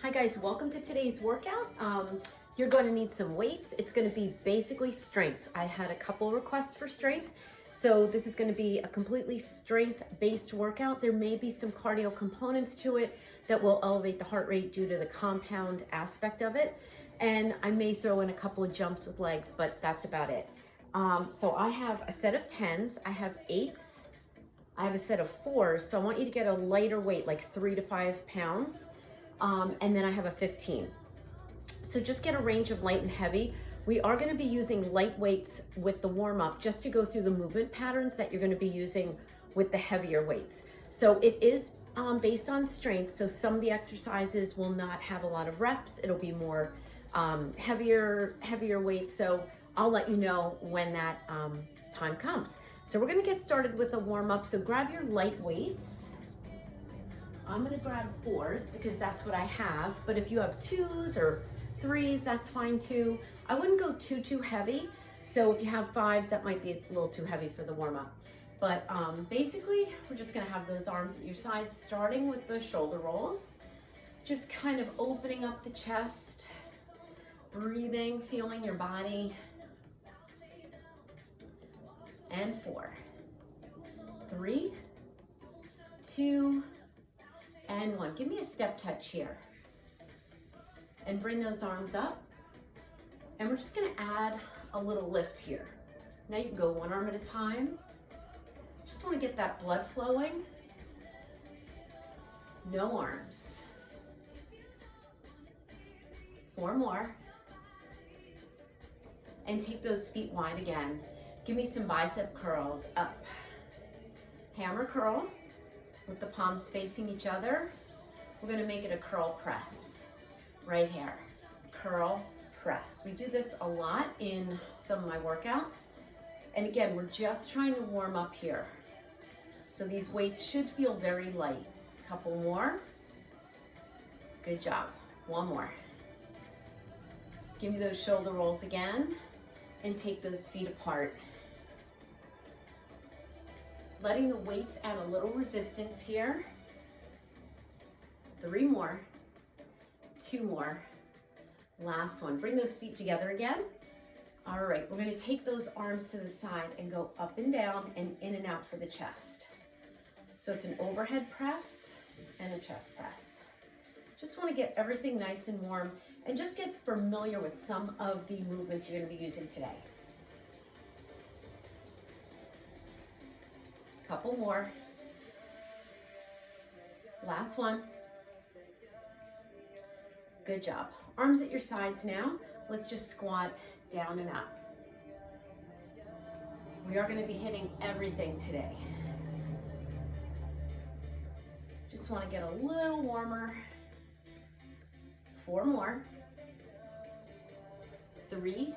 Hi guys, welcome to today's workout. You're going to need some weights. It's going to be basically strength. I had a couple requests for strength, so this is going to be a completely strength-based workout. There may be some cardio components to it that will elevate the heart rate due to the compound aspect of it, and I may throw in a couple of jumps with legs, but that's about it. So I have a set of 10s, I have 8s, I have a set of 4s, so I want you to get a lighter weight, like 3 to 5 pounds. And then I have a 15. So just get a range of light and heavy. We are going to be using light weights with the warm-up just to go through the movement patterns that you're going to be using with the heavier weights. So it is based on strength, so some of the exercises will not have a lot of reps. It'll be more heavier weights, so I'll let you know when that time comes. So we're going to get started with a warm-up, so grab your light weights. I'm gonna grab 4s because that's what I have, but if you have 2s or 3s, that's fine too. I wouldn't go too heavy, so if you have 5s, that might be a little too heavy for the warm-up. But basically, we're just gonna have those arms at your sides, starting with the shoulder rolls. Just kind of opening up the chest, breathing, feeling your body. And 4, 3, 2, and 1. Give me a step touch here. And bring those arms up. And we're just gonna add a little lift here. Now you can go one arm at a time. Just wanna get that blood flowing. No arms. 4 more. And take those feet wide again. Give me some bicep curls up. Hammer curl. With the palms facing each other, we're gonna make it a curl press. Right here, curl press. We do this a lot in some of my workouts. And again, we're just trying to warm up here. So these weights should feel very light. Couple more. Good job. One more. Give me those shoulder rolls again and take those feet apart. Letting the weights add a little resistance here. 3 more, 2 more. Last one. Bring those feet together again. All right, we're gonna take those arms to the side and go up and down and in and out for the chest. So it's an overhead press and a chest press. Just wanna get everything nice and warm and just get familiar with some of the movements you're gonna be using today. Couple more. Last one. Good job. Arms at your sides now. Let's just squat down and up. We are going to be hitting everything today. Just want to get a little warmer. 4 more. 3,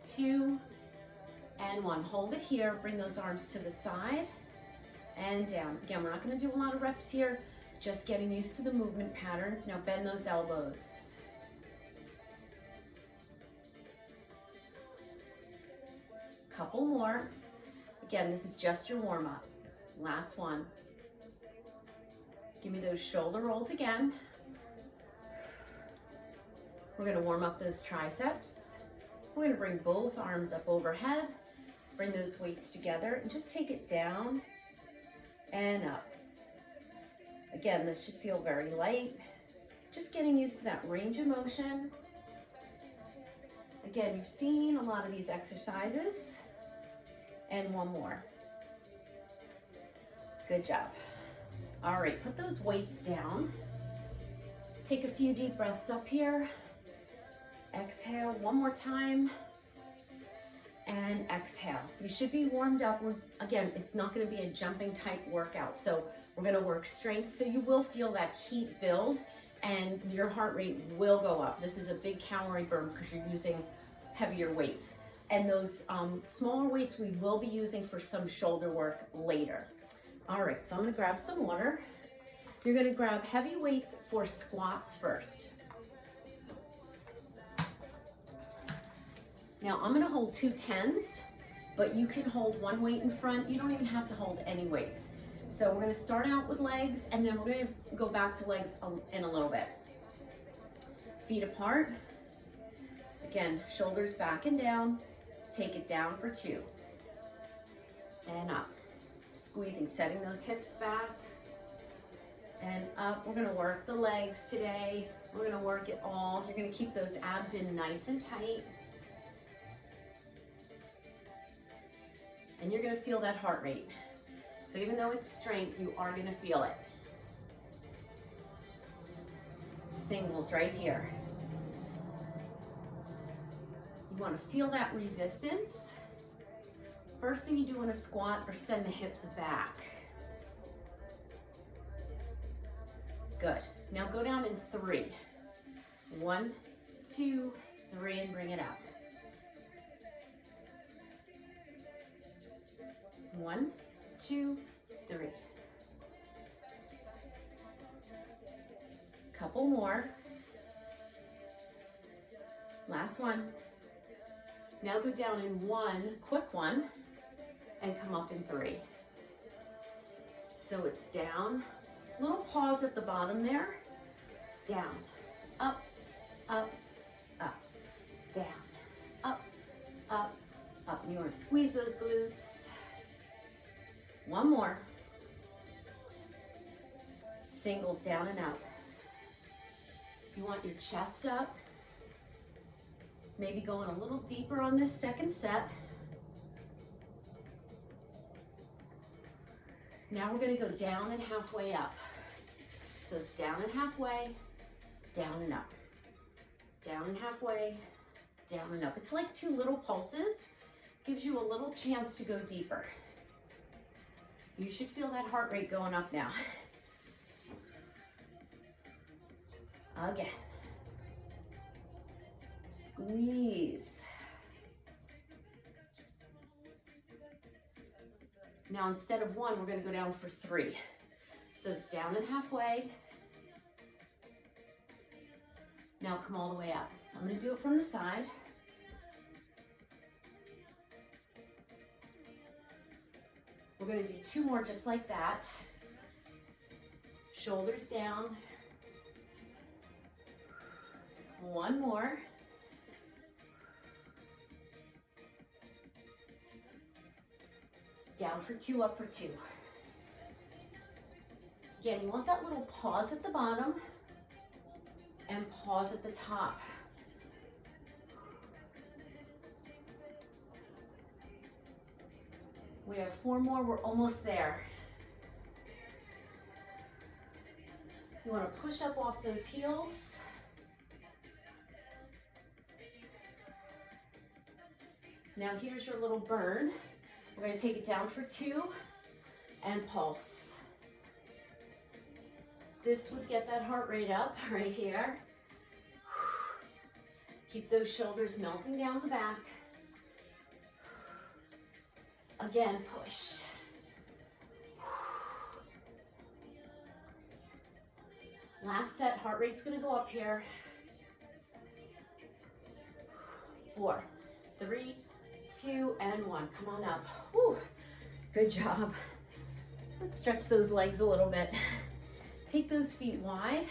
2, and 1. Hold it here, bring those arms to the side and down. Again, we're not gonna do a lot of reps here, just getting used to the movement patterns. Now bend those elbows. Couple more. Again, this is just your warm up. Last one. Give me those shoulder rolls again. We're gonna warm up those triceps. We're gonna bring both arms up overhead. Bring those weights together and just take it down and up. Again, this should feel very light. Just getting used to that range of motion. Again, you've seen a lot of these exercises. And 1 more. Good job. All right, put those weights down. Take a few deep breaths up here. Exhale 1 more time. And exhale. You should be warmed up. Again, it's not going to be a jumping type workout, so we're going to work strength, so you will feel that heat build and your heart rate will go up. This is a big calorie burn because you're using heavier weights, and those smaller weights we will be using for some shoulder work later. All right, so I'm going to grab some water. You're going to grab heavy weights for squats first. Now I'm gonna hold 2 10s, but you can hold 1 weight in front. You don't even have to hold any weights. So we're gonna start out with legs, and then we're gonna go back to legs in a little bit. Feet apart. Again, shoulders back and down. Take it down for 2. And up. Squeezing, setting those hips back. And up. We're gonna work the legs today. We're gonna work it all. You're gonna keep those abs in nice and tight. And you're gonna feel that heart rate. So even though it's strength, you are gonna feel it. Singles right here. You wanna feel that resistance. First thing you do in a squat are send the hips back. Good. Now go down in 3. 1, 2, 3, and bring it out. 1, 2, 3. Couple more. Last one. Now go down in 1, quick one, and come up in 3. So it's down, little pause at the bottom there, down, up, up, up, down, up, up, up. And you want to squeeze those glutes. One more. Singles down and out. You want your chest up. Maybe going a little deeper on this second set. Now we're gonna go down and halfway up. So it's down and halfway, down and up. Down and halfway, down and up. It's like 2 little pulses. Gives you a little chance to go deeper. You should feel that heart rate going up now. Again. Squeeze. Now instead of 1, we're going to go down for 3. So it's down and halfway. Now come all the way up. I'm going to do it from the side. We're going to do 2 more just like that. Shoulders down. 1 more. Down for 2, up for 2. Again, you want that little pause at the bottom and pause at the top. We have 4 more, we're almost there. You want to push up off those heels. Now here's your little burn. We're going to take it down for 2 and pulse. This would get that heart rate up right here. Keep those shoulders melting down the back. Again, push. Last set, heart rate's gonna go up here. 4, 3, 2, and 1. Come on up. Whew. Good job. Let's stretch those legs a little bit. Take those feet wide,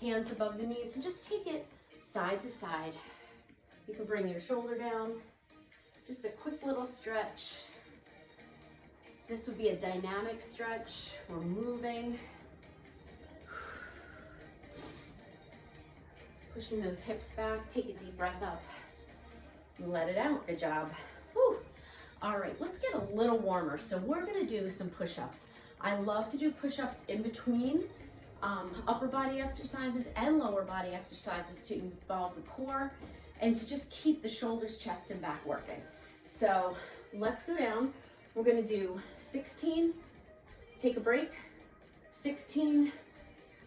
hands above the knees, and just take it side to side. You can bring your shoulder down. Just a quick little stretch. This would be a dynamic stretch. We're moving. Pushing those hips back. Take a deep breath up. Let it out. Good job. Whew. All right, let's get a little warmer. So we're gonna do some push-ups. I love to do push-ups in between upper body exercises and lower body exercises to involve the core and to just keep the shoulders, chest, and back working. So let's go down. We're gonna do 16, take a break, 16,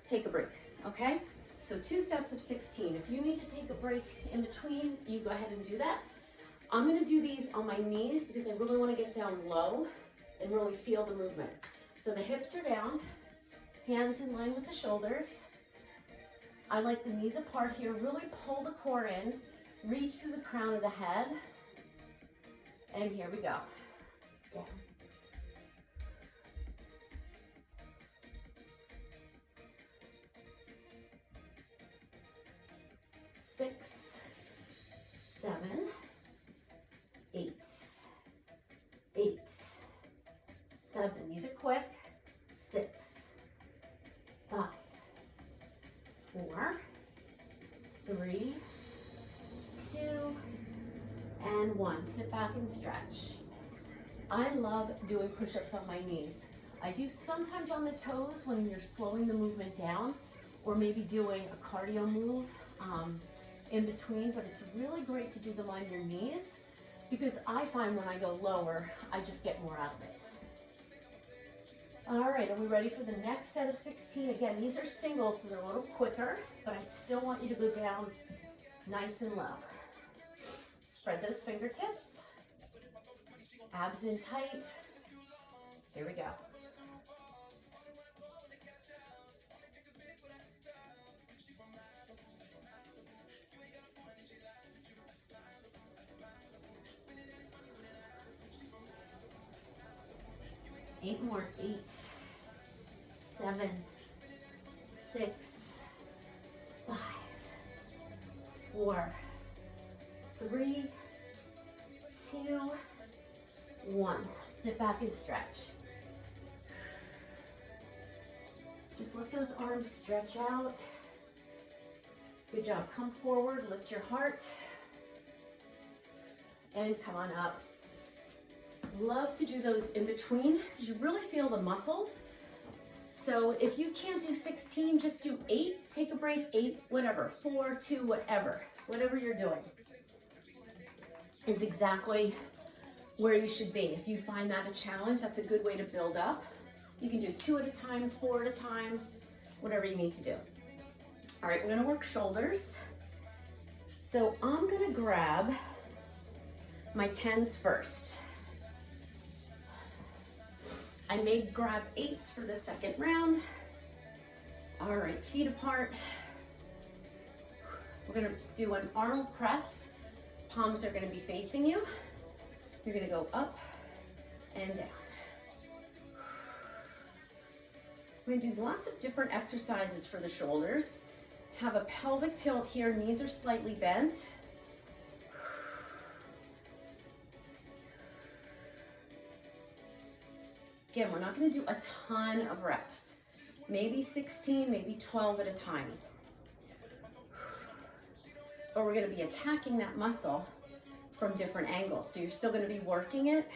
take a break, okay? So 2 sets of 16. If you need to take a break in between, you go ahead and do that. I'm gonna do these on my knees because I really wanna get down low and really feel the movement. So the hips are down, hands in line with the shoulders. I like the knees apart here. Really pull the core in, reach to the crown of the head. And here we go. Down. 6, 7, 8, 8, 7. These are quick. 6, 5, 4, 3, 2, and 1. Sit back and stretch. I love doing push-ups on my knees. I do sometimes on the toes when you're slowing the movement down, or maybe doing a cardio move in between, but it's really great to do them on your knees because I find when I go lower, I just get more out of it. All right, are we ready for the next set of 16? Again, these are singles, so they're a little quicker, but I still want you to go down nice and low. Spread those fingertips, abs in tight. Here we go. Eight more. 8, 7, 6, 5, 4, 3, 2, 1. Sit back and stretch. Just let those arms stretch out. Good job. Come forward, lift your heart, and come on up. Love to do those in between because you really feel the muscles. So if you can't do 16, just do 8, take a break, 8, whatever, 4, 2, whatever you're doing is exactly where you should be. If you find that a challenge, that's a good way to build up. You can do 2 at a time, 4 at a time, whatever you need to do. All right, we're gonna work shoulders. So I'm gonna grab my 10s first. I may grab 8s for the second round. All right, feet apart. We're gonna do an Arnold press. Palms are gonna be facing you. You're gonna go up and down. We're gonna do lots of different exercises for the shoulders. Have a pelvic tilt here, knees are slightly bent. Again, we're not going to do a ton of reps. Maybe 16, maybe 12 at a time. But we're going to be attacking that muscle from different angles. So you're still going to be working it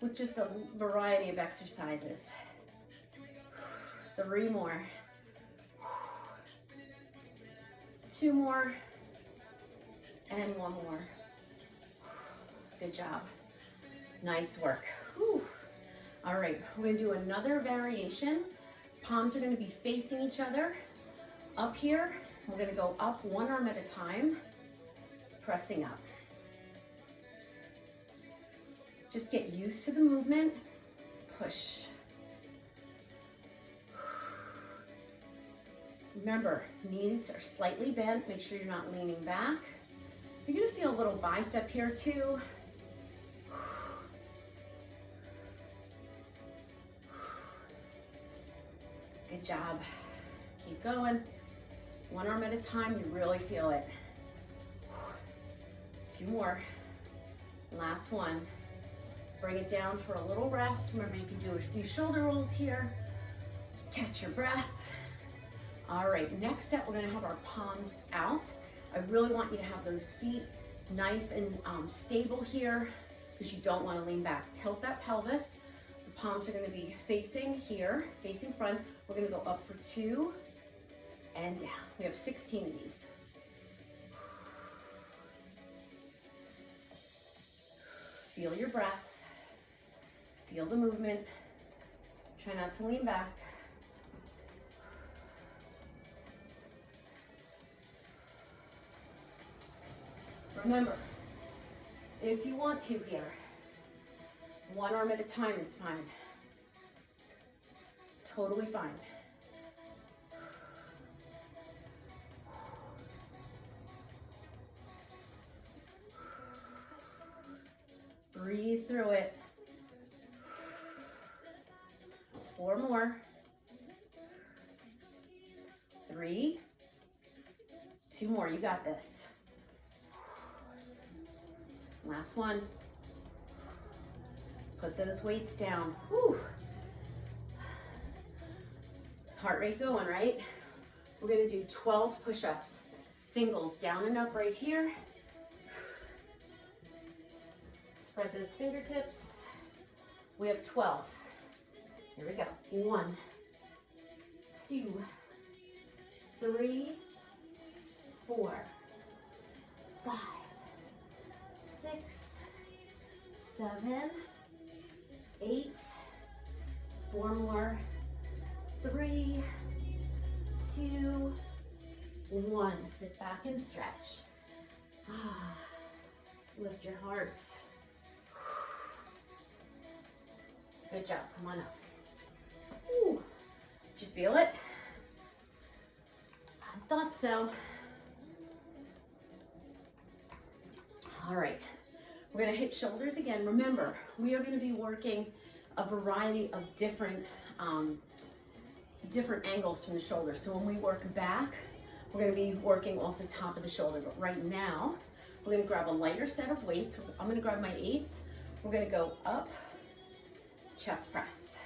with just a variety of exercises. 3 more. 2 more. And 1 more. Good job. Nice work. Whew. All right, we're gonna do another variation. Palms are gonna be facing each other. Up here, we're gonna go up 1 arm at a time, pressing up. Just get used to the movement. Push. Remember, knees are slightly bent. Make sure you're not leaning back. You're gonna feel a little bicep here too. Good job. Keep going. 1 arm at a time, you really feel it. 2 more. Last one. Bring it down for a little rest. Remember, you can do a few shoulder rolls here. Catch your breath. All right, next set, we're gonna have our palms out. I really want you to have those feet nice and stable here because you don't wanna lean back. Tilt that pelvis. The palms are gonna be facing here, facing front. We're gonna go up for 2 and down. We have 16 of these. Feel your breath. Feel the movement. Try not to lean back. Remember, if you want to here, 1 arm at a time is fine. Totally fine. Breathe through it. 4 more. 3, 2 more, you got this. Last one. Put those weights down. Whew. Heart rate going, right? We're gonna do 12 push-ups. Singles, down and up right here. Spread those fingertips. We have 12. Here we go. 1, 2, 3, 4, 5, 6, 7, 8. 4 more. 3, 2, 1. Sit back and stretch. Lift your heart. Good job. Come on up. Ooh. Did you feel it? I thought so. All right. We're going to hit shoulders again. Remember, we are going to be working a variety of different angles from the shoulder. So when we work back, we're going to be working also top of the shoulder. But right now, we're going to grab a lighter set of weights. I'm going to grab my 8s. We're going to go up, chest press,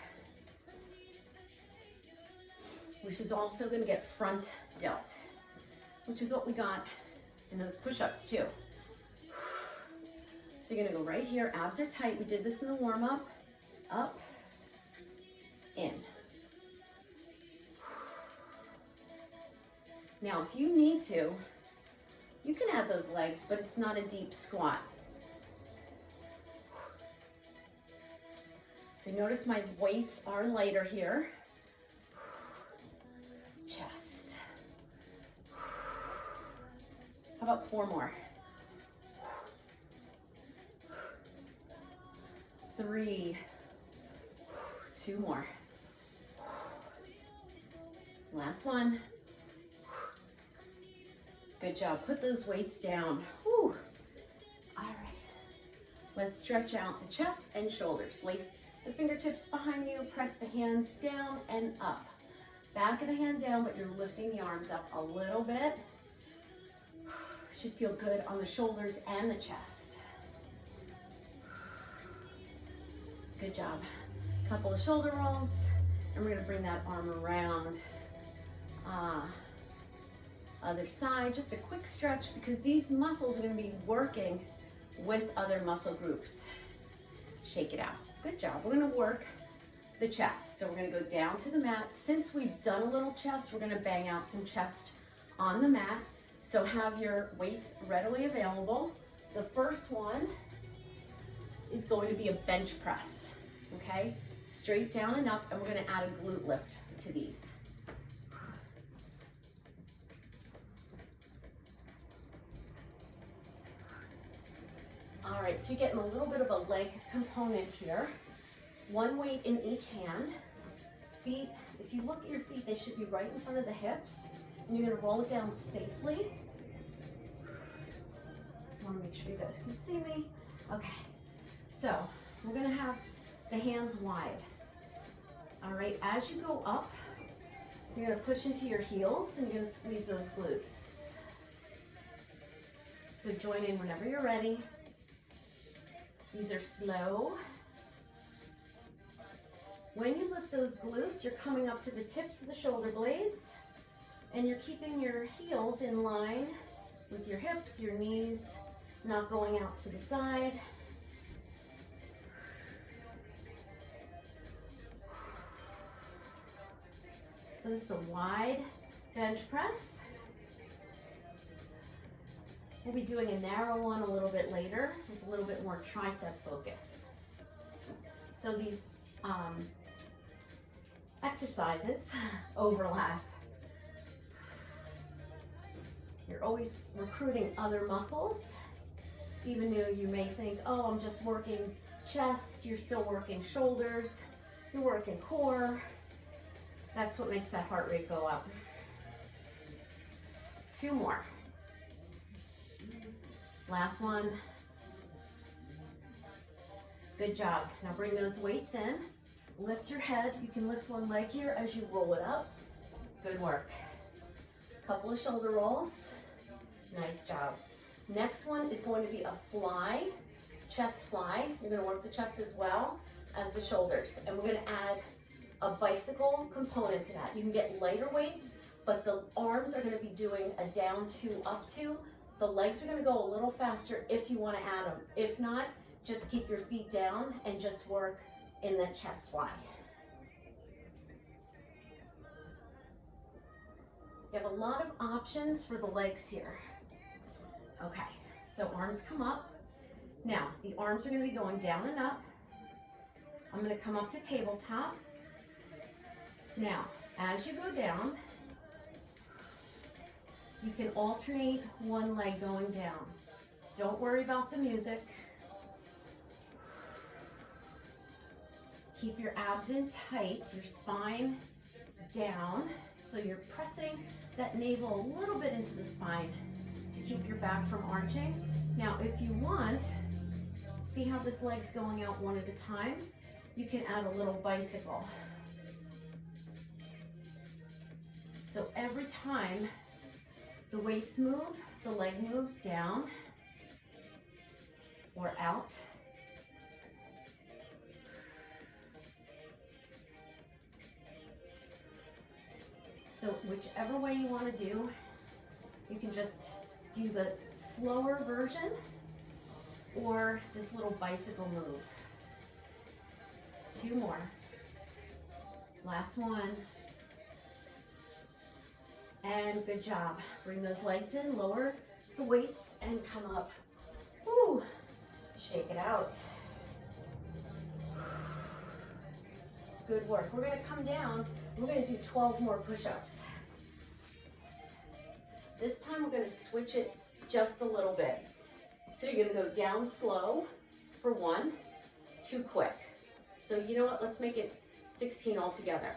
which is also going to get front delt, which is what we got in those push-ups too. So you're going to go right here. Abs are tight. We did this in the warm-up. Up, in. Now, if you need to, you can add those legs, but it's not a deep squat. So notice my weights are lighter here. Chest. How about 4 more? 3, 2 more. Last one. Good job. Put those weights down. Whew. All right. Let's stretch out the chest and shoulders. Lace the fingertips behind you. Press the hands down and up. Back of the hand down, but you're lifting the arms up a little bit. Should feel good on the shoulders and the chest. Good job. Couple of shoulder rolls, and we're going to bring that arm around. Other side, just a quick stretch because these muscles are going to be working with other muscle groups. Shake it out. Good job. We're going to work the chest. So we're going to go down to the mat. Since we've done a little chest, we're going to bang out some chest on the mat. So have your weights readily available. The first one is going to be a bench press. Okay? Straight down and up, and we're going to add a glute lift to these. All right, so you're getting a little bit of a leg component here. One weight in each hand. Feet, if you look at your feet, they should be right in front of the hips. And you're gonna roll it down safely. I wanna make sure you guys can see me. Okay, so we're gonna have the hands wide. All right, as you go up, you're gonna push into your heels and you're gonna squeeze those glutes. So join in whenever you're ready. These are slow. When you lift those glutes, you're coming up to the tips of the shoulder blades and you're keeping your heels in line with your hips, your knees not going out to the side. So this is a wide bench press. We'll be doing a narrow one a little bit later with a little bit more tricep focus. So these exercises overlap. You're always recruiting other muscles, even though you may think, oh, I'm just working chest, you're still working shoulders, you're working core. That's what makes that heart rate go up. 2 more. Last one. Good job. Now bring those weights in. Lift your head. You can lift one leg here as you roll it up. Good work. Couple of shoulder rolls. Nice job. Next one is going to be a fly, chest fly. You're gonna work the chest as well as the shoulders. And we're gonna add a bicycle component to that. You can get lighter weights, but the arms are gonna be doing a down two, up two. The legs are gonna go a little faster if you wanna add them. If not, just keep your feet down and just work in the chest fly. You have a lot of options for the legs here. Okay, so arms come up. Now, the arms are gonna be going down and up. I'm gonna come up to tabletop. Now, as you go down, you can alternate one leg going down. Don't worry about the music. Keep your abs in tight, your spine down. So you're pressing that navel a little bit into the spine to keep your back from arching. Now, if you want, see how this leg's going out one at a time? You can add a little bicycle. So every time the weights move, the leg moves down or out. So whichever way you want to do, you can just do the slower version or this little bicycle move. 2 more. Last one. And good job. Bring those legs in, lower the weights, and come up. Woo. Shake it out. Good work. We're going to come down. We're going to do 12 more push-ups. This time we're going to switch it just a little bit. So you're going to go down slow for 1, 2 quick. So you know what? Let's make it 16 altogether.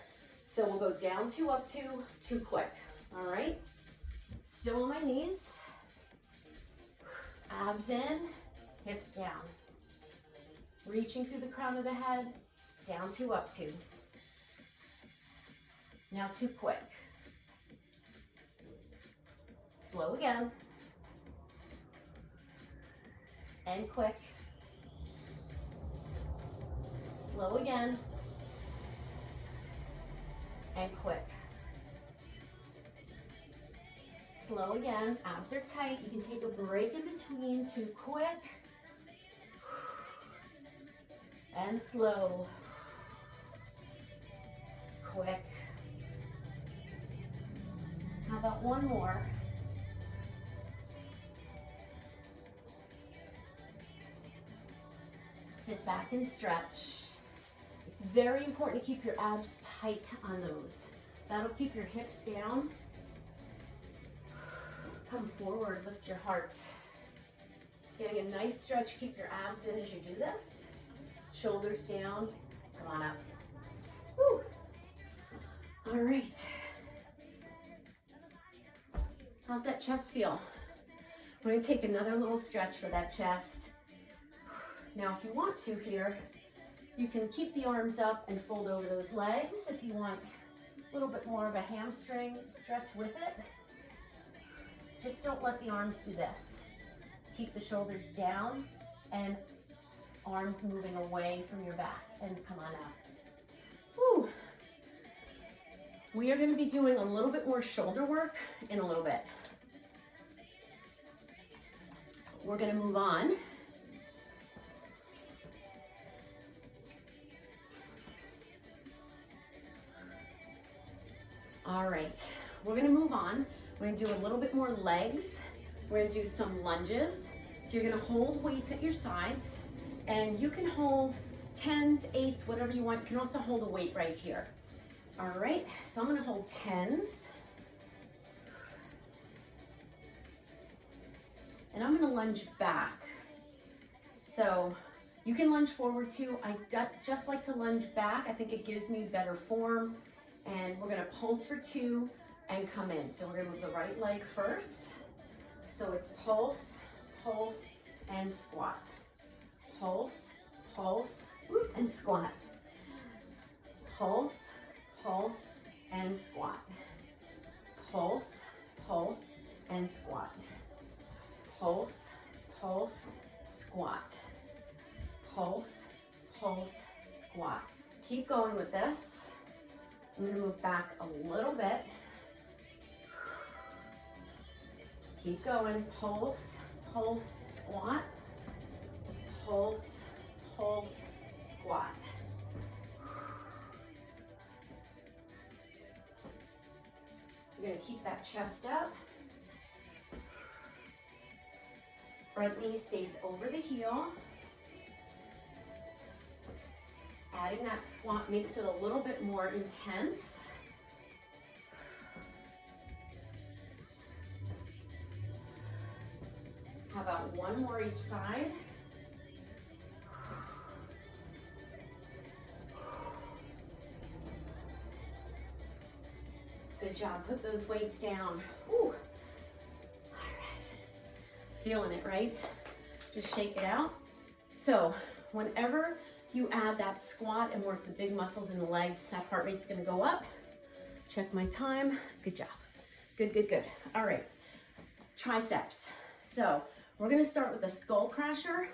So we'll go down 2, up 2, 2 quick. All right? Still on my knees. Abs in, hips down. Reaching through the crown of the head, down 2, up 2. Now 2 quick. Slow again. And quick. Slow again. And quick. Slow again. Abs are tight. You can take a break in between. 2 quick. And slow. Quick. How about 1 more? Sit back and stretch. It's very important to keep your abs tight on those. That'll keep your hips down. Come forward, lift your heart. Getting a nice stretch, keep your abs in as you do this. Shoulders down, come on up. Woo. All right. How's that chest feel? We're gonna take another little stretch for that chest. Now, if you want to here, you can keep the arms up and fold over those legs. If you want a little bit more of a hamstring stretch with it, just don't let the arms do this. Keep the shoulders down and arms moving away from your back, and come on out. Woo. We are going to be doing a little bit more shoulder work in a little bit. We're going to move on. All right, we're going to move on. We're going to do a little bit more legs. We're going to do some lunges. So you're going to hold weights at your sides, and you can hold 10s, 8s, whatever you want. You can also hold a weight right here. All right, so I'm going to hold 10s. And I'm going to lunge back. So you can lunge forward too. I just like to lunge back. I think it gives me better form. And we're going to pulse for 2 and come in. So we're going to move the right leg first. So it's pulse, pulse, and squat. Pulse, pulse, and squat. Pulse, pulse, and squat. Pulse, pulse, and squat. pulse, pulse, squat. Pulse, pulse, squat. Keep going with this. I'm gonna move back a little bit. Keep going, pulse, pulse, squat. Pulse, pulse, squat. You're gonna keep that chest up. Front knee stays over the heel. Adding that squat makes it a little bit more intense. How about one more each side? Good job, put those weights down. Whew. All right, feeling it, right? Just shake it out. So whenever you add that squat and work the big muscles in the legs, that heart rate's gonna go up. Check my time, good job. Good, good, good. All right, triceps. So we're gonna start with a skull crusher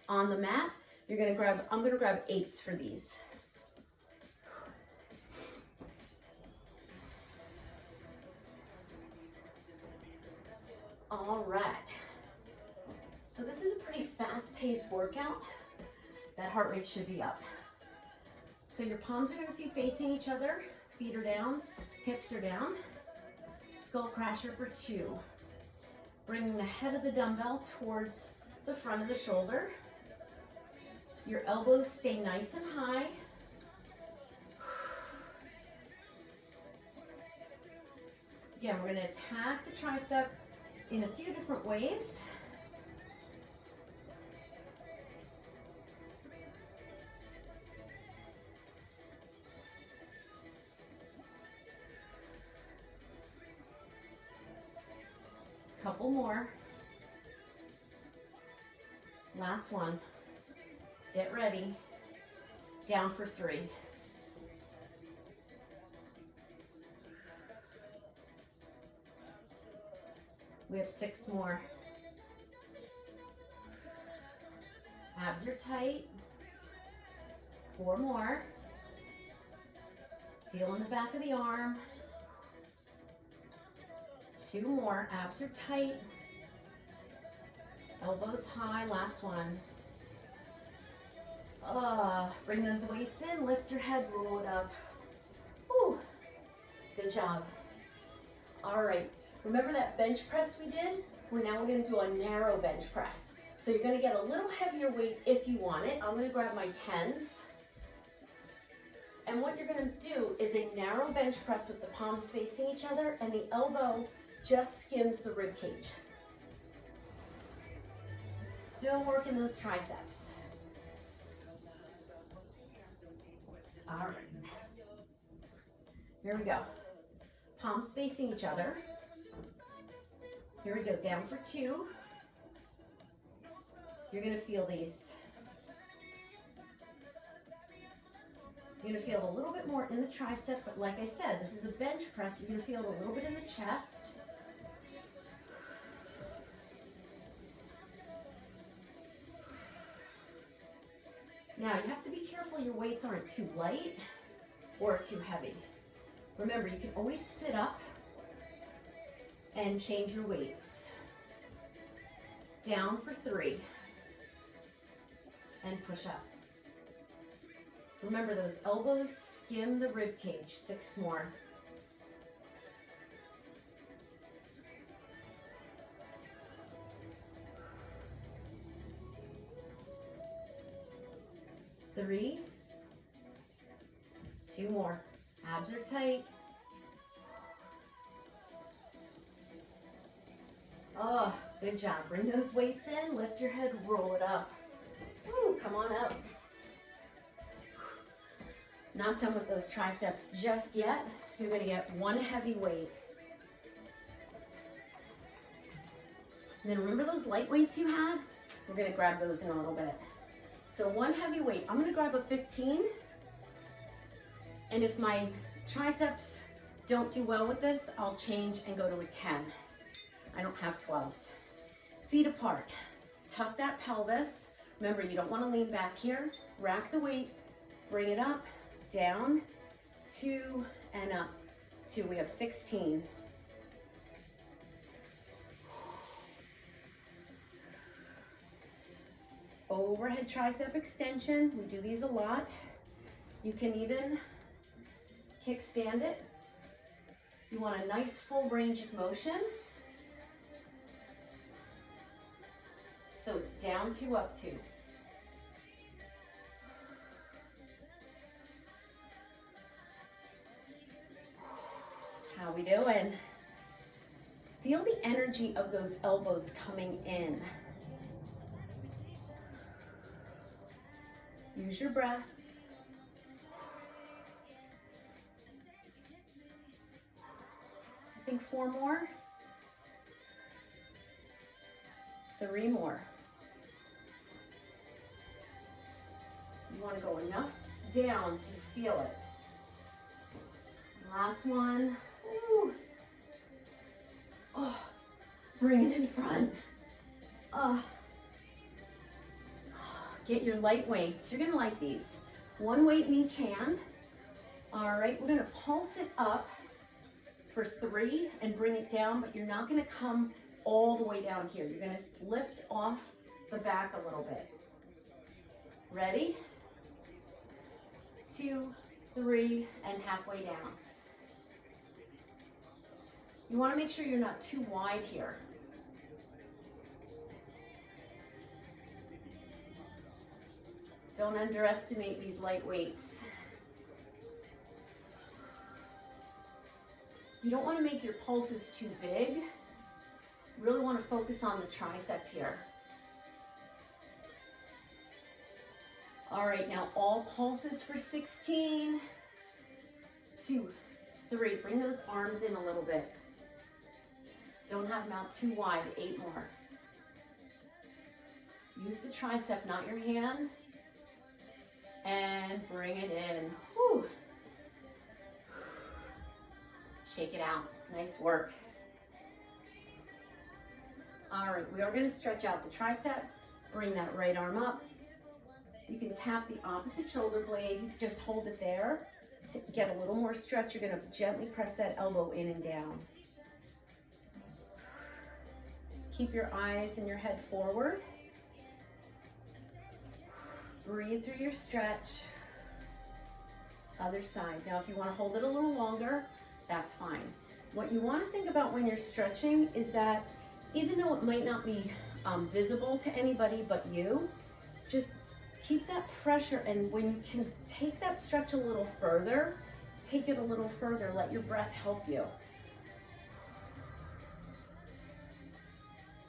on the mat. I'm gonna grab 8s for these. All right, so this is a pretty fast-paced workout. That heart rate should be up. So your palms are gonna be facing each other, feet are down, hips are down. Skull crusher for 2. Bringing the head of the dumbbell towards the front of the shoulder. Your elbows stay nice and high. Again, we're gonna attack the tricep in a few different ways. Couple more. Last one. Get ready. Down for 3. We have 6 more. Abs are tight. 4 more. Feel in the back of the arm. 2 more. Abs are tight. Elbows high. Last one. Bring those weights in. Lift your head. Roll it up. Whew. Good job. All right. Remember that bench press we did? We're going to do a narrow bench press. So you're going to get a little heavier weight if you want it. I'm going to grab my 10s. And what you're going to do is a narrow bench press with the palms facing each other and the elbow just skims the rib cage. Still working those triceps. All right. Here we go. Palms facing each other. Here we go, down for 2. You're gonna feel these. You're gonna feel a little bit more in the tricep, but like I said, this is a bench press. You're gonna feel a little bit in the chest. Now, you have to be careful your weights aren't too light or too heavy. Remember, you can always sit up and change your weights. Down for 3. And push up. Remember, those elbows skim the rib cage. 6 more. Three. 2 more. Abs are tight. Oh, good job. Bring those weights in, lift your head, roll it up. Woo, come on up. Not done with those triceps just yet. You're gonna get 1 heavy weight. And then remember those light weights you had? We're gonna grab those in a little bit. So 1 heavy weight, I'm gonna grab a 15. And if my triceps don't do well with this, I'll change and go to a 10. I don't have 12s. Feet apart. Tuck that pelvis. Remember, you don't want to lean back here. Rack the weight. Bring it up, down, 2, and up. 2. We have 16. Overhead tricep extension. We do these a lot. You can even kickstand it. You want a nice full range of motion. So it's down 2, up 2. How we doing? Feel the energy of those elbows coming in. Use your breath. I think 4 more. 3 more. You want to go enough down so you feel it. Last one. Ooh. Oh, bring it in front. Get your light weights. You're gonna like these. 1 weight in each hand. All right, we're gonna pulse it up for 3 and bring it down, but you're not gonna come all the way down here. You're gonna lift off the back a little bit. Ready? 2, 3, and halfway down. You want to make sure you're not too wide here. Don't underestimate these light weights. You don't want to make your pulses too big. You really want to focus on the tricep here. All right, now all pulses for 16. 2, 3, bring those arms in a little bit. Don't have them out too wide, 8 more. Use the tricep, not your hand. And bring it in. Whew. Shake it out, nice work. All right, we are gonna stretch out the tricep. Bring that right arm up. You can tap the opposite shoulder blade. You can just hold it there to get a little more stretch. You're gonna gently press that elbow in and down. Keep your eyes and your head forward. Breathe through your stretch. Other side. Now, if you want to hold it a little longer, that's fine. What you want to think about when you're stretching is that even though it might not be visible to anybody but you, just keep that pressure, and when you can take that stretch a little further, take it a little further. Let your breath help you.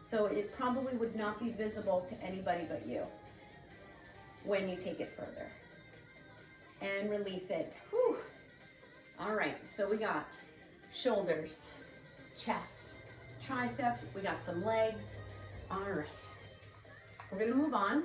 So it probably would not be visible to anybody but you when you take it further. And release it. Whew. All right, so we got shoulders, chest, triceps, we got some legs. All right, we're gonna move on.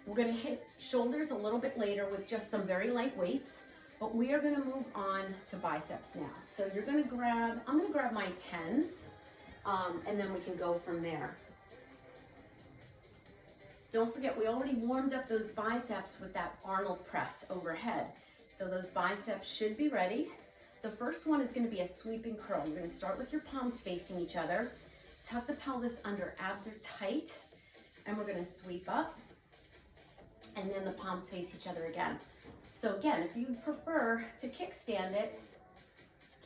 We're gonna hit shoulders a little bit later with just some very light weights. But we are gonna move on to biceps now. So you're gonna grab, I'm gonna grab my 10s, and then we can go from there. Don't forget, we already warmed up those biceps with that Arnold press overhead. So those biceps should be ready. The first one is gonna be a sweeping curl. You're gonna start with your palms facing each other. Tuck the pelvis under, abs are tight. And we're gonna sweep up. And then the palms face each other again. So again, if you prefer to kickstand it,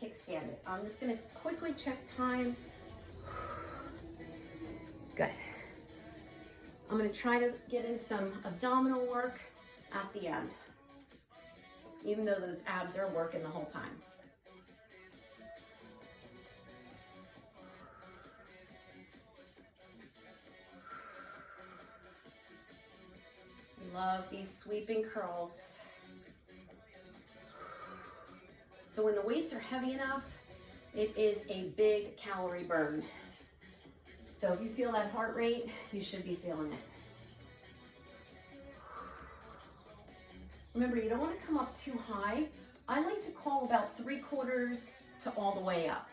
kickstand it. I'm just gonna quickly check time. Good. I'm gonna try to get in some abdominal work at the end, even though those abs are working the whole time. Love these sweeping curls. So when the weights are heavy enough, it is a big calorie burn. So if you feel that heart rate, you should be feeling it. Remember, you don't want to come up too high. I like to call about 3/4 to all the way up.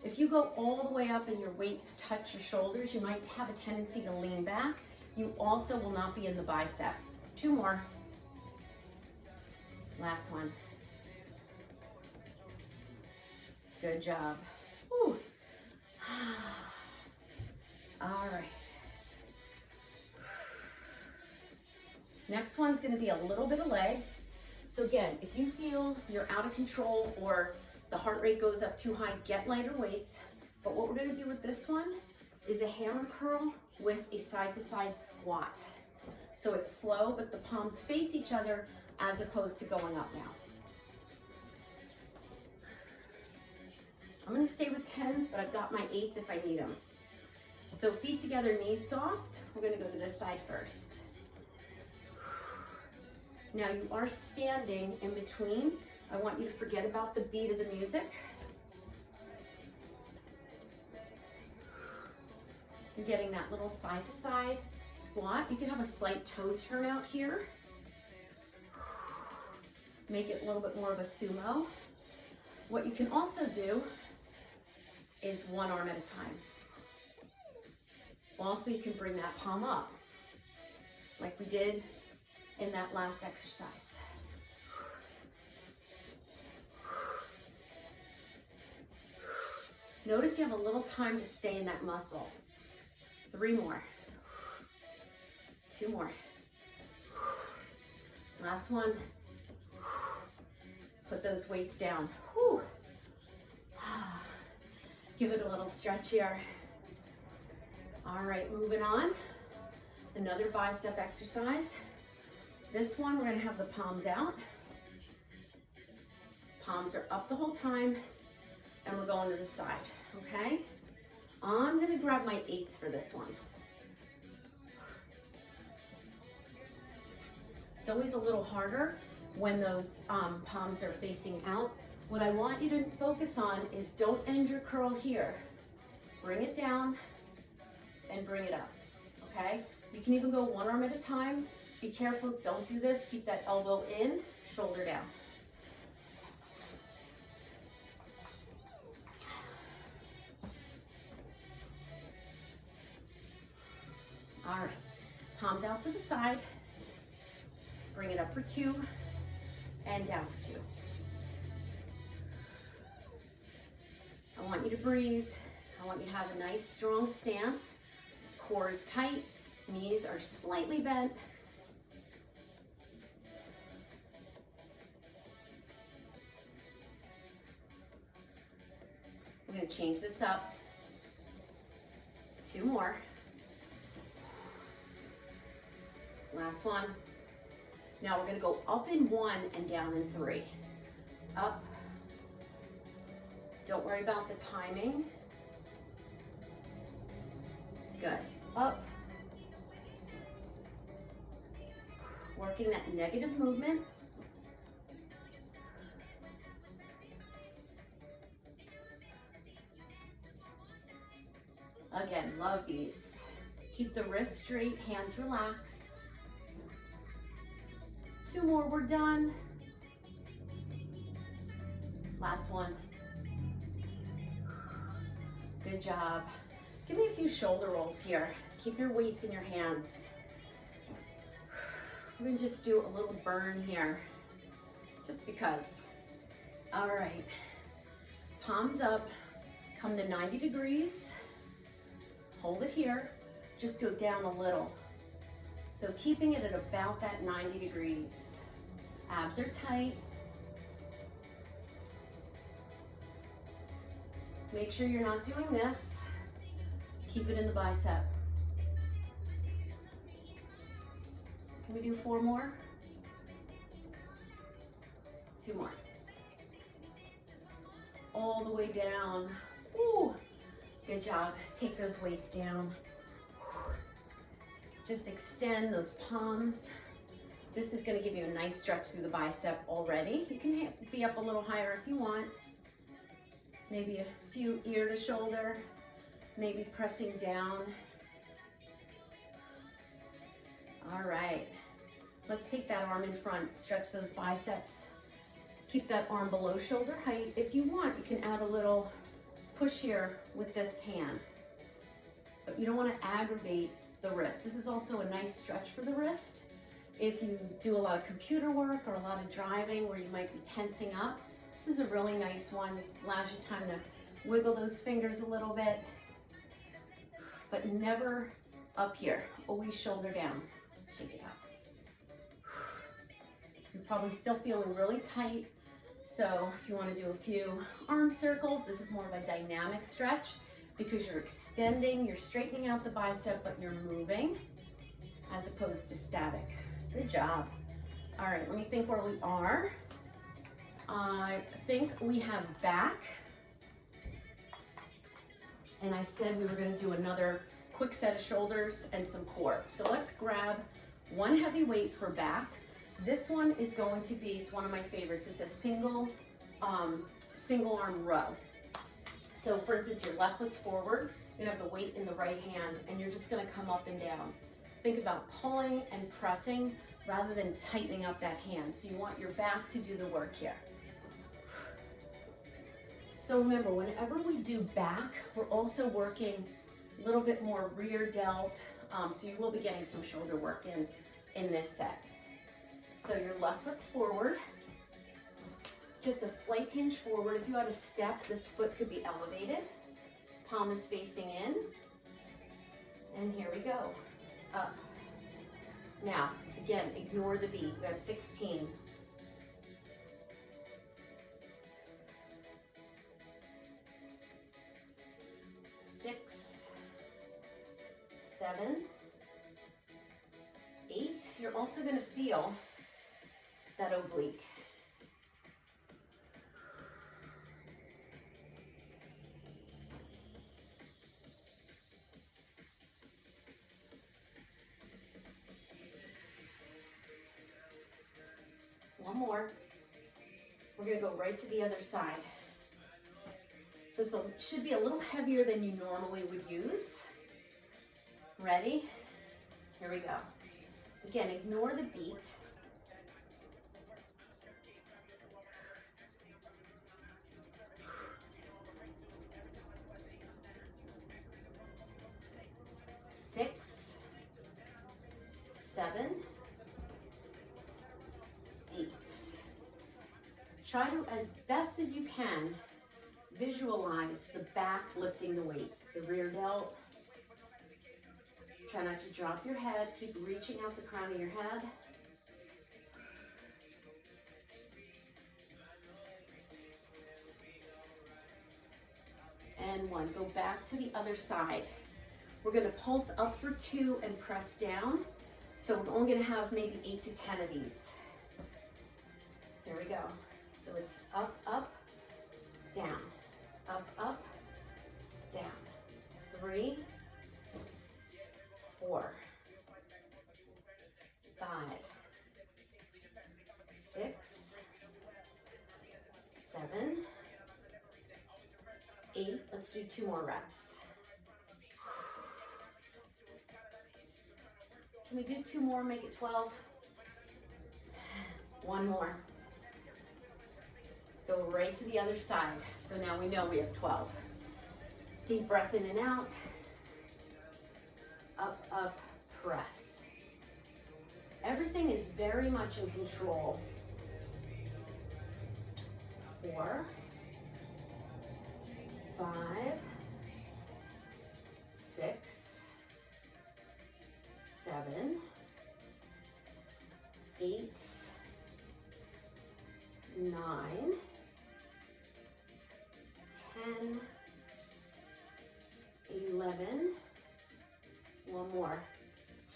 If you go all the way up and your weights touch your shoulders, you might have a tendency to lean back. You also will not be in the bicep. 2 more. Last one. Good job. Whew. All right. Next one's going to be a little bit of leg. So again, if you feel you're out of control or the heart rate goes up too high, get lighter weights. But what we're going to do with this one is a hammer curl with a side-to-side squat. So it's slow, but the palms face each other as opposed to going up now. I'm going to stay with 10s, but I've got my 8s if I need them. So feet together, knees soft. We're going to go to this side first. Now you are standing in between. I want you to forget about the beat of the music. You're getting that little side to side squat. You can have a slight toe turn out here. Make it a little bit more of a sumo. What you can also do is one arm at a time. Also, you can bring that palm up like we did in that last exercise. Notice you have a little time to stay in that muscle. 3 more. 2 more. Last one. Put those weights down. Whew. Give it a little stretch here. All right, moving on. Another bicep exercise. This one, we're gonna have the palms out. Palms are up the whole time, and we're going to the side, okay? I'm gonna grab my 8s for this one. It's always a little harder when those palms are facing out. What I want you to focus on is don't end your curl here. Bring it down and bring it up, okay? You can even go one arm at a time. Be careful, don't do this. Keep that elbow in, shoulder down. All right, palms out to the side. Bring it up for 2 and down for 2. I want you to breathe. I want you to have a nice strong stance. Core is tight, knees are slightly bent. I'm going to change this up. 2 more. Last one. Now we're going to go up in 1 and down in 3. Up. Don't worry about the timing. Good. Up. Working that negative movement. Again, love these. Keep the wrists straight, hands relaxed. 2 more, we're done. Last one. Good job. Give me a few shoulder rolls here. Keep your weights in your hands. We're gonna just do a little burn here, just because. All right, palms up, come to 90 degrees. Hold it here, just go down a little. So keeping it at about that 90 degrees. Abs are tight. Make sure you're not doing this. Keep it in the bicep. Can we do 4 more? 2 more. All the way down. Ooh, good job. Take those weights down. Just extend those palms. This is going to give you a nice stretch through the bicep already. You can be up a little higher if you want. Maybe a few ear to shoulder, maybe pressing down. All right, let's take that arm in front, stretch those biceps. Keep that arm below shoulder height. If you want, you can add a little push here with this hand, but you don't want to aggravate the wrist. This is also a nice stretch for the wrist. If you do a lot of computer work or a lot of driving where you might be tensing up, this is a really nice one. It allows you time to wiggle those fingers a little bit, but never up here. Always shoulder down. Shake it out. You're probably still feeling really tight. So if you want to do a few arm circles, this is more of a dynamic stretch because you're extending, you're straightening out the bicep, but you're moving as opposed to static. Good job. All right, let me think where we are. I think we have back. And I said we were going to do another quick set of shoulders and some core. So let's grab one heavy weight for back. This one is going to be, it's one of my favorites. It's a single arm row. So for instance, your left foot's forward, you're gonna have the weight in the right hand, and you're just gonna come up and down. Think about pulling and pressing rather than tightening up that hand. So you want your back to do the work here. So remember, whenever we do back, we're also working a little bit more rear delt. So you will be getting some shoulder work in this set. So your left foot's forward, just a slight hinge forward. If you had a step, this foot could be elevated. Palm is facing in. And here we go, up. Now, again, ignore the beat. We have 16. 6, 7, 8. You're also going to feel that oblique. One more. We're going to go right to the other side. So this should be a little heavier than you normally would use. Ready? Here we go. Again, ignore the beat. Six, 7, 8. Try to, as best as you can, visualize the back lifting the weight, the rear delt. Try not to drop your head. Keep reaching out the crown of your head. And 1. Go back to the other side. We're going to pulse up for 2 and press down. So we're only going to have maybe 8 to 10 of these. Here we go. So it's up, up, down. Up, up, down. 3, 4, 5, 6, 7, 8. Let's do 2 more reps. Can we do 2 more, make it 12? 1 more. Go right to the other side. So now we know we have 12. Deep breath in and out. Up, up, press. Everything is very much in control. 4, 5, 6, 7, 8, 9, 10, 11, 1 more,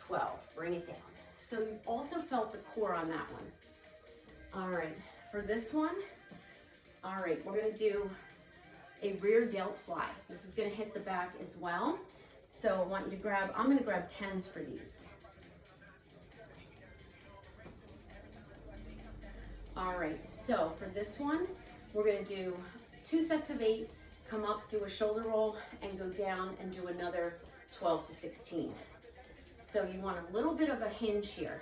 12. Bring it down. So you've also felt the core on that one. All right, for this one, all right, we're gonna do a rear delt fly. This is gonna hit the back as well. So I want you to grab, I'm gonna grab 10s for these. All right, so for this one, we're gonna do 2 sets of 8, come up, do a shoulder roll, and go down and do another 12 to 16. So you want a little bit of a hinge here.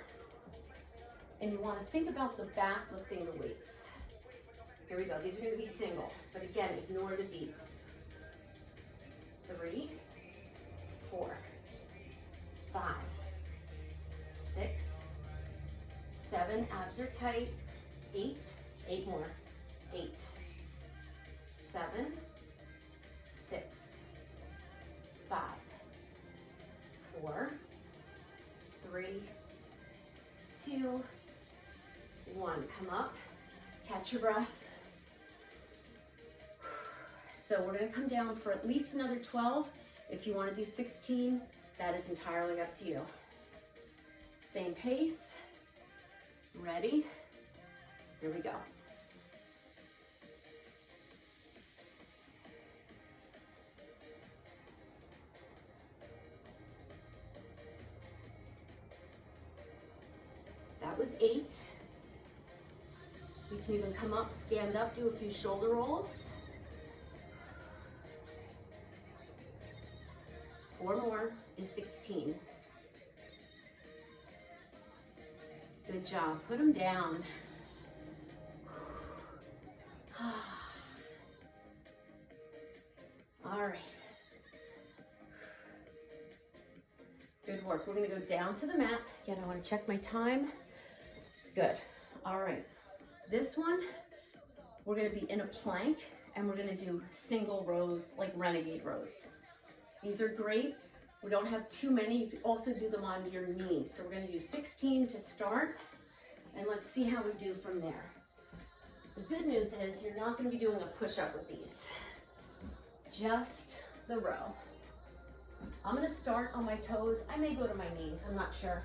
And you wanna think about the back lifting the weights. Here we go, these are gonna be single, but again, ignore the beat. 3, 4, 5, 6, 7, abs are tight, 8, 8 more, 8, 7, 6, 5, 4, 3, 2, 1. Come up, catch your breath. So we're going to come down for at least another 12. If you want to do 16, that is entirely up to you. Same pace. Ready? Here we go. That was 8. You can even come up, stand up, do a few shoulder rolls. 4 more is 16. Good job. Put them down. All right. Good work. We're going to go down to the mat. Again, I want to check my time. Good. All right. This one, we're going to be in a plank, and we're going to do single rows, like renegade rows. These are great. We don't have too many. You can also do them on your knees. So we're going to do 16 to start, and let's see how we do from there. The good news is you're not going to be doing a push-up with these, just the row. I'm going to start on my toes. I may go to my knees. I'm not sure.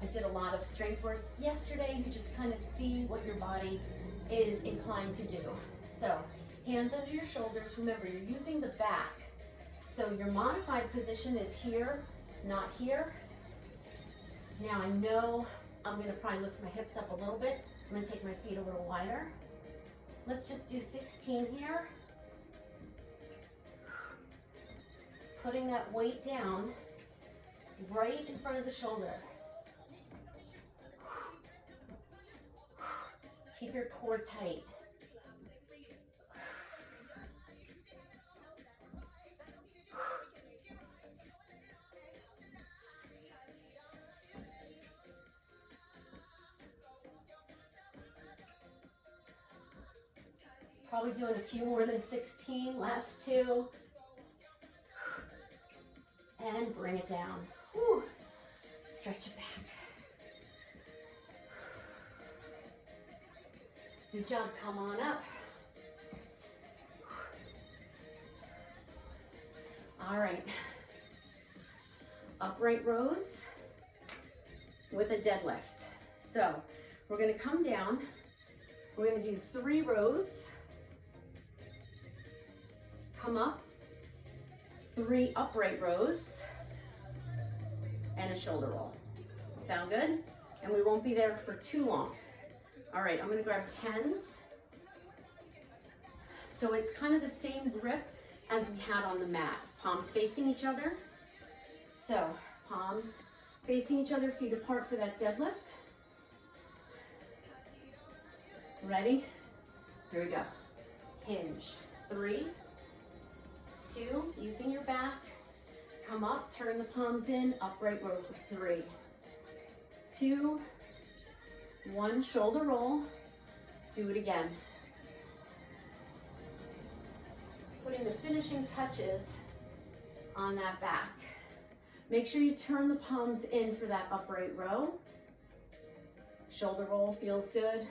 I did a lot of strength work yesterday. You can just kind of see what your body is inclined to do. So hands under your shoulders. Remember, you're using the back. So your modified position is here, not here. Now I know I'm going to probably lift my hips up a little bit. I'm going to take my feet a little wider. Let's just do 16 here. Putting that weight down right in front of the shoulder. Keep your core tight. Probably doing a few more than 16, last 2. And bring it down. Whew. Stretch it back. Good job, come on up. All right. Upright rows with a deadlift. So we're gonna come down. We're gonna do 3 rows. Come up, 3 upright rows, and a shoulder roll. Sound good? And we won't be there for too long. All right, I'm gonna grab 10s. So it's kind of the same grip as we had on the mat. Palms facing each other. So palms facing each other, feet apart for that deadlift. Ready? Here we go. Hinge. 3, 2, using your back. Come up, turn the palms in, upright row for 3, 2, 1, shoulder roll. Do it again. Putting the finishing touches on that back. Make sure you turn the palms in for that upright row. Shoulder roll feels good.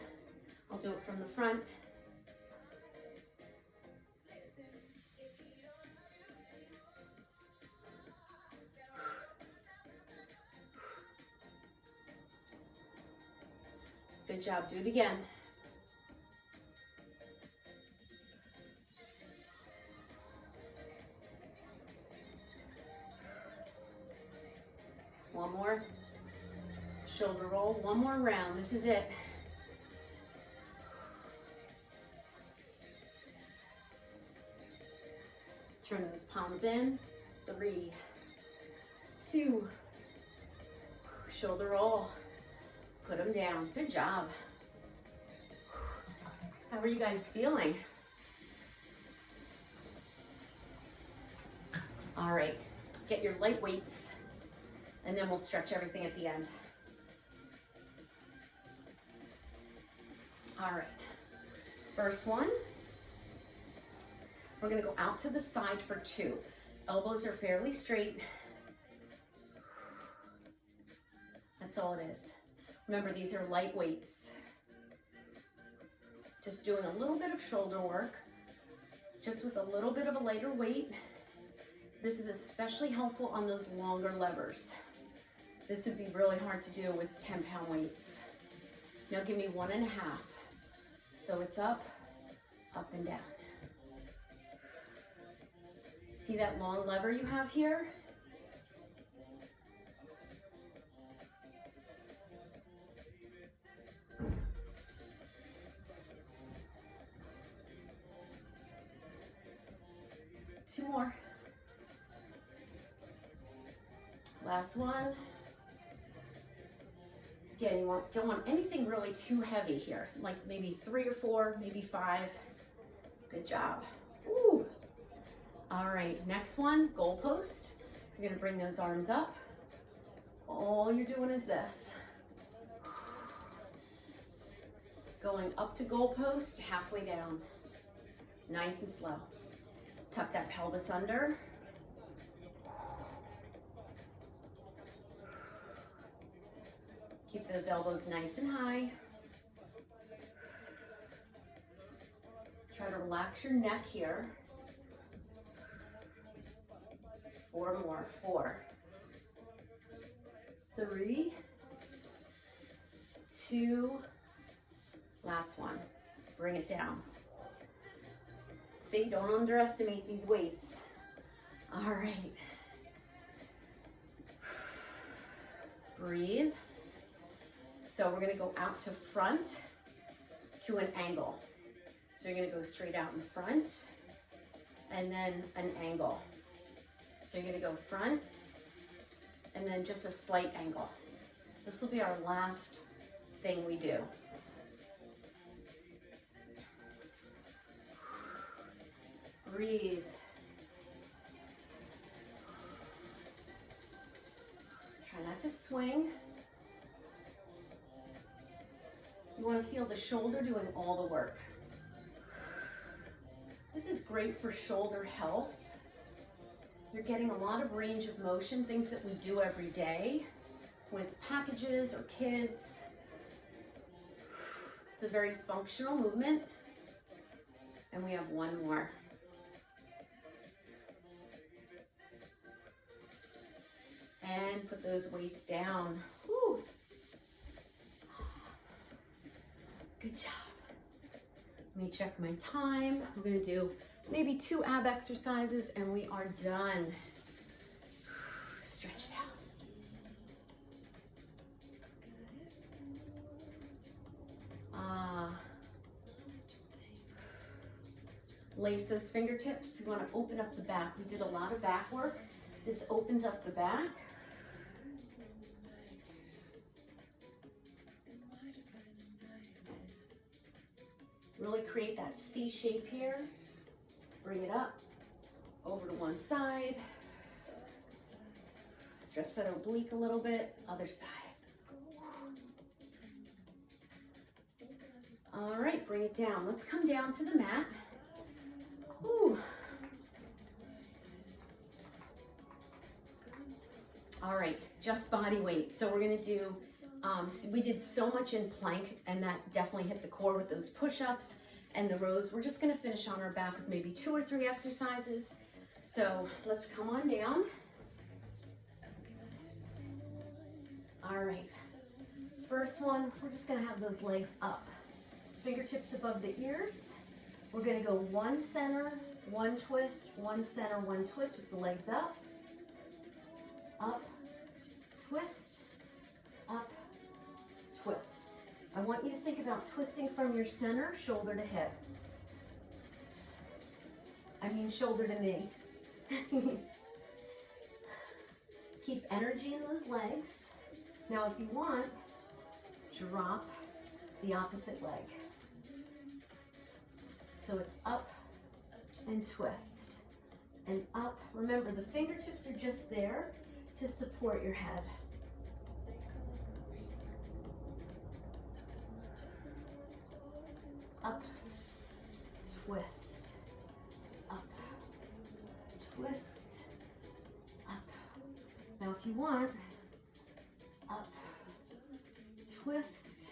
I'll do it from the front. Good job, do it again. One more. Shoulder roll, one more round, this is it. Turn those palms in. 3, 2, shoulder roll. Put them down. Good job. How are you guys feeling? All right, get your light weights, and then we'll stretch everything at the end. All right, first one, we're gonna go out to the side for 2. Elbows are fairly straight. That's all it is. Remember, these are light weights. Just doing a little bit of shoulder work, just with a little bit of a lighter weight. This is especially helpful on those longer levers. This would be really hard to do with 10-pound weights. Now give me 1.5. So it's up, up and down. See that long lever you have here? Two more. Last one. Again, you don't want anything really too heavy here, like maybe 3 or 4, maybe 5. Good job. Ooh. All right, next one, goalpost. You're gonna bring those arms up. All you're doing is this. Going up to goalpost, halfway down. Nice and slow. Tuck that pelvis under. Keep those elbows nice and high. Try to relax your neck here. 4 more. 4, 3, 2, last one. Bring it down. See, don't underestimate these weights. All right. Breathe. So we're gonna go out to front to an angle. So you're gonna go straight out in front and then an angle. So you're gonna go front and then just a slight angle. This will be our last thing we do. Breathe. Try not to swing. You want to feel the shoulder doing all the work. This is great for shoulder health. You're getting a lot of range of motion, things that we do every day with packages or kids. It's a very functional movement. And we have one more. And put those weights down. Whew. Good job. Let me check my time. We're gonna do maybe 2 ab exercises and we are done. Stretch it out. Lace those fingertips. You want to open up the back. We did a lot of back work. This opens up the back. Really create that C shape here. Bring it up, over to one side. Stretch that oblique a little bit, other side. All right, bring it down. Let's come down to the mat. Whew. All right, just body weight. So we're gonna do, so we did so much in plank and that definitely hit the core with those push-ups and the rows. We're just gonna finish on our back with maybe 2 or 3 exercises. So let's come on down. All right, first one, we're just gonna have those legs up. Fingertips above the ears. We're gonna go 1 center, 1 twist, 1 center, 1 twist with the legs up. Up, twist, up, twist. I want you to think about twisting from your center, shoulder to hip. I mean shoulder to knee. Keep energy in those legs. Now if you want, drop the opposite leg. So it's up and twist, and up. Remember, the fingertips are just there to support your head. Up, twist, up, twist, up. Now if you want, up, twist,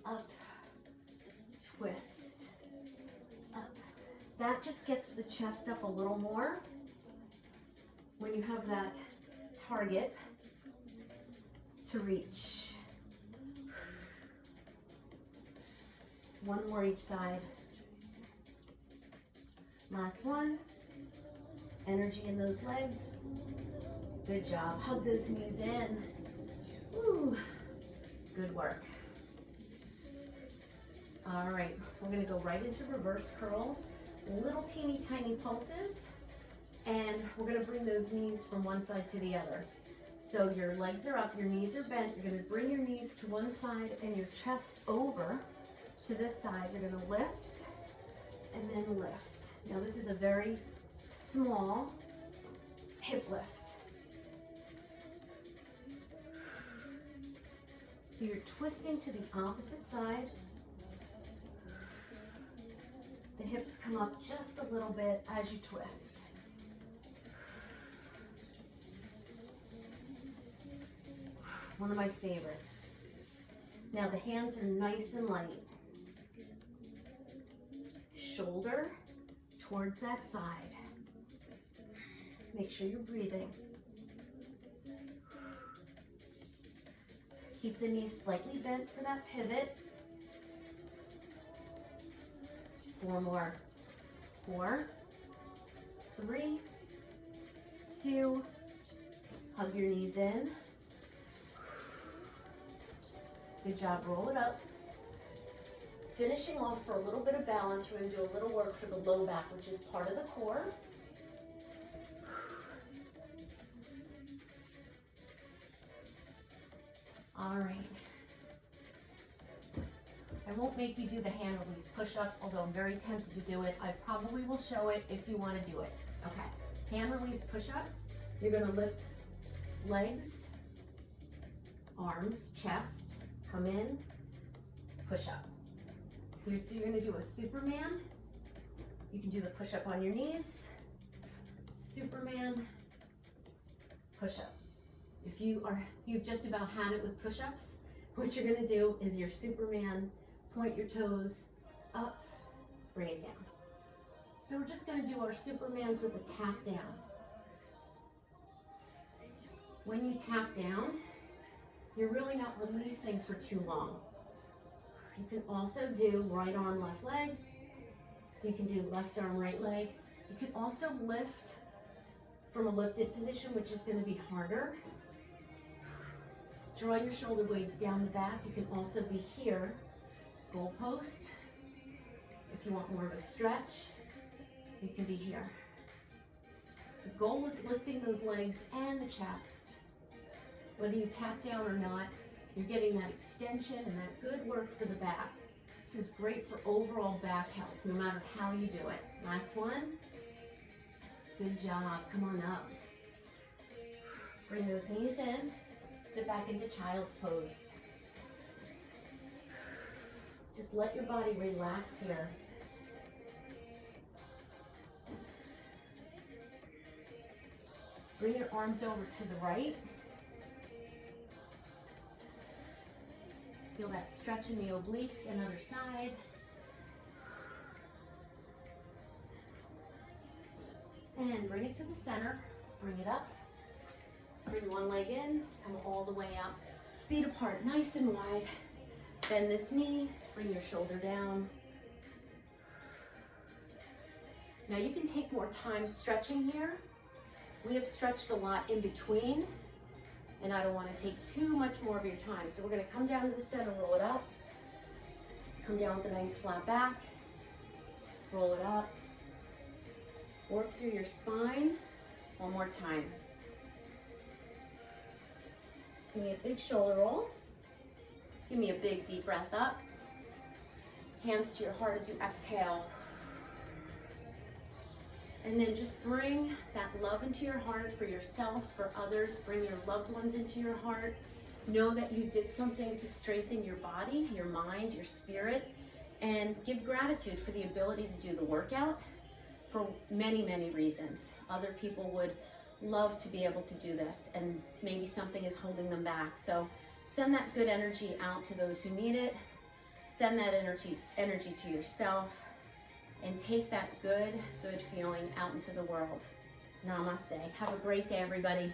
up, twist, up. That just gets the chest up a little more when you have that target to reach. One more each side. Last one. Energy in those legs. Good job. Hug those knees in. Woo. Good work. All right, we're gonna go right into reverse curls. Little teeny tiny pulses. And we're gonna bring those knees from one side to the other. So your legs are up, your knees are bent. You're gonna bring your knees to one side and your chest over to this side. You're gonna lift and then lift. Now this is a very small hip lift. So you're twisting to the opposite side. The hips come up just a little bit as you twist. One of my favorites. Now the hands are nice and light. Shoulder towards that side. Make sure you're breathing. Keep the knees slightly bent for that pivot. 4 more. 4, 3, 2, hug your knees in. Good job, roll it up. Finishing off for a little bit of balance, we're going to do a little work for the low back, which is part of the core. All right. I won't make you do the hand release push-up, although I'm very tempted to do it. I probably will show it if you want to do it. Okay, hand release push-up. You're going to lift legs, arms, chest, come in, push up. So you're going to do a Superman. You can do the push-up on your knees. Superman, push-up. If you've just about had it with push-ups, what you're going to do is your Superman, point your toes up, bring it down. So we're just going to do our Supermans with a tap down. When you tap down, you're really not releasing for too long. You can also do right arm, left leg. You can do left arm, right leg. You can also lift from a lifted position, which is going to be harder. Draw your shoulder blades down the back. You can also be here, goal post. If you want more of a stretch, you can be here. The goal is lifting those legs and the chest. Whether you tap down or not, you're getting that extension and that good work for the back. This is great for overall back health, no matter how you do it. Last one. Good job. Come on up. Bring those knees in. Sit back into child's pose. Just let your body relax here. Bring your arms over to the right. Feel that stretch in the obliques, and other side. And bring it to the center. Bring it up. Bring one leg in, come all the way up. Feet apart, nice and wide. Bend this knee, bring your shoulder down. Now you can take more time stretching here. We have stretched a lot in between, and I don't want to take too much more of your time. So we're going to come down to the center, roll it up. Come down with a nice flat back. Roll it up. Work through your spine. One more time. Give me a big shoulder roll. Give me a big deep breath up. Hands to your heart as you exhale. And then just bring that love into your heart for yourself, for others. Bring your loved ones into your heart. Know that you did something to strengthen your body, your mind, your spirit, and give gratitude for the ability to do the workout for many, many reasons. Other people would love to be able to do this, and maybe something is holding them back. So send that good energy out to those who need it. Send that energy to yourself, and take that good feeling out into the world. Namaste. Have a great day, everybody.